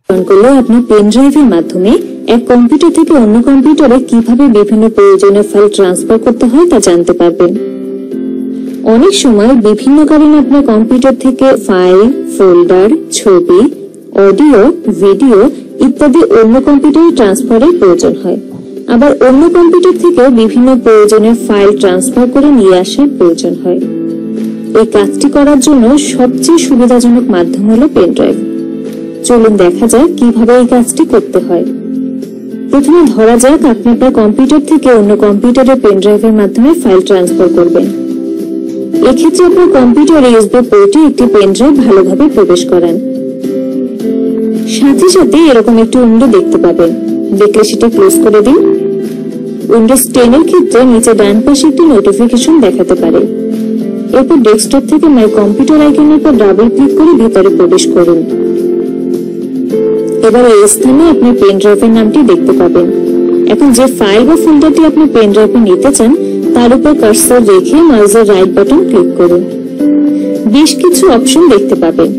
করলে আপনি পেন ড্রাইভের মাধ্যমে এক কম্পিউটার থেকে অন্য কম্পিউটারে কিভাবে বিভিন্ন প্রয়োজনীয় ফাইল ট্রান্সফার করতে হয় তা জানতে পারবেন। অনেক সময় বিভিন্ন কারণে আপনার কম্পিউটার থেকে ফাইল, ফোল্ডার, ছবি, অডিও, ভিডিও ইত্যাদি অন্য কম্পিউটারে ট্রান্সফারের প্রয়োজন হয়। আবার অন্য কম্পিউটার থেকে বিভিন্ন প্রয়োজনীয় ফাইল ট্রান্সফার করে নিয়ে আসার প্রয়োজন হয়। এই কাজটি করার জন্য সবচেয়ে সুবিধাজনক মাধ্যম হলো পেন ড্রাইভ। চলুন দেখা যাক কিভাবে এই কাজটি করতে হয়। প্রথমে ধরা যাক আপনি আপনার কম্পিউটার থেকে অন্য কম্পিউটারে পেন ড্রাইভের মাধ্যমে ফাইল ট্রান্সফার করবেন। এক্ষেত্রে আপনার কম্পিউটারে ইউএসবি পোর্টে একটি পেন ড্রাইভ ভালোভাবে প্রবেশ করান। সাথে সাথে এরকম একটি উইন্ডো দেখতে পাবেন, দেখলে সেটা ক্লোজ করে দিন। উইন্ডোজ 10 এর ক্ষেত্রে নিচে ডান পাশে একটি নোটিফিকেশন দেখাতে পারে। এরপর ডেস্কটপ থেকে মাই কম্পিউটার আইকনের উপর ডাবল ক্লিক করে ভিতরে প্রবেশ করুন। এবার এই স্থানে আপনি পেন ড্রাইভের নামটি দেখতে পাবেন। এখন যে ফাইল বা ফোল্ডারটি আপনি পেন ড্রাইভে নিতে চান তার উপর কার্সর রেখে মাউসের রাইট বাটন ক্লিক করুন। বেশ কিছু অপশন দেখতে পাবেন।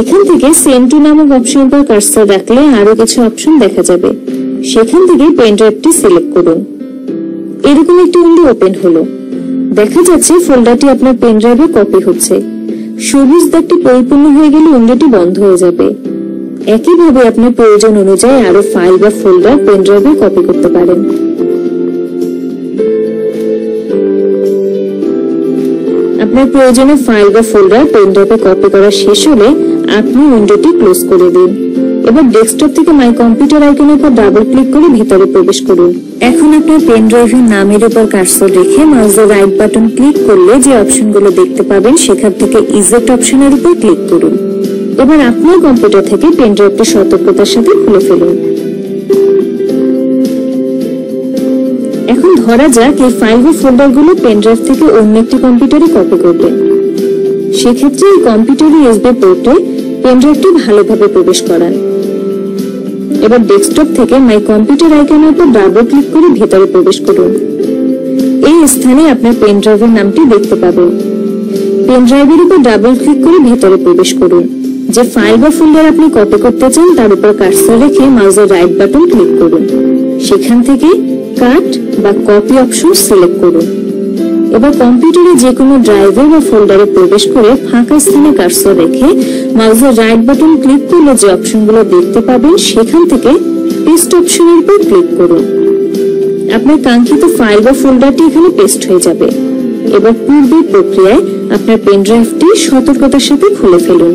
এখান থেকে সেন্ড টু নামক অপশন পর কার্সর রাখলে আরো কিছু অপশন দেখা যাবে। সেখান থেকে পেন ড্রাইভটি সিলেক্ট করুন। এরকম একটি উইন্ডো ওপেন হলো। দেখা যাচ্ছে ফোল্ডারটি আপনার পেন ড্রাইভে কপি হচ্ছে। সবুজ দাগটি পরিপূর্ণ হয়ে গেলে উইন্ডোটি বন্ধ হয়ে যাবে। একইভাবে আপনি প্রয়োজন অনুযায়ী আরো ফাইল বা ফোল্ডার পেন ড্রাইভে কপি করতে পারেন। আপনার প্রয়োজনীয় ফাইল বা ফোল্ডার পেন ড্রাইভে কপি করা শেষ হলে আপনি উইন্ডোটি ক্লোজ করে দিন। এবার ডেস্কটপ থেকে মাই কম্পিউটার আইকনের উপর ডাবল ক্লিক করে ভিতরে প্রবেশ করুন। এখন আপনার পেন ড্রাইভের নামের উপর কার্সর রেখে মাউসের রাইট বাটন ক্লিক করলে যে অপশনগুলো দেখতে পাবেন সেখান থেকে ইজেক্ট অপশনের উপর ক্লিক করুন। এবার আপনার কম্পিউটার থেকে পেন ড্রাইভটি সতর্কতার সাথে খুলে ফেলুন। এখন ধরা যাক এই ফাইল বা ফোল্ডারগুলো পেন ড্রাইভ থেকে অন্য একটি কম্পিউটারে কপি করবেন। সেক্ষেত্রে এই কম্পিউটারের ইউএসবি পোর্টে পেন ড্রাইভটি ভালোভাবে প্রবেশ করান। এবার ডেস্কটপ থেকে মাই কম্পিউটার আইকনের উপর ডাবল ক্লিক করে ভিতরে প্রবেশ করুন। এই স্থানে আপনার পেন ড্রাইভের নামটি দেখতে পাবেন। পেন ড্রাইভের উপর ডাবল ক্লিক করে ভিতরে প্রবেশ করুন। যে ফাইল বা ফোল্ডার আপনি কপি করতে চান তার উপর কার্সর রেখে মাউসের রাইট বাটন ক্লিক করুন। সেখান থেকে কাট বা কপি অপশন সিলেক্ট করুন। এবার কম্পিউটারে যে কোনো ড্রাইভে বা ফোল্ডারে প্রবেশ করে ফাঁকা স্থানে কার্সর রেখে মাউসের রাইট বাটন ক্লিক করলে যে অপশনগুলো দেখতে পাবেন সেখান থেকে পেস্ট অপশনের উপর ক্লিক করুন। আপনার কাঙ্ক্ষিত ফাইল বা ফোল্ডারটি এখানে পেস্ট হয়ে যাবে। এবার পূর্বের প্রক্রিয়ায় আপনার পেন ড্রাইভটি সতর্কতার সাথে খুলে ফেলুন।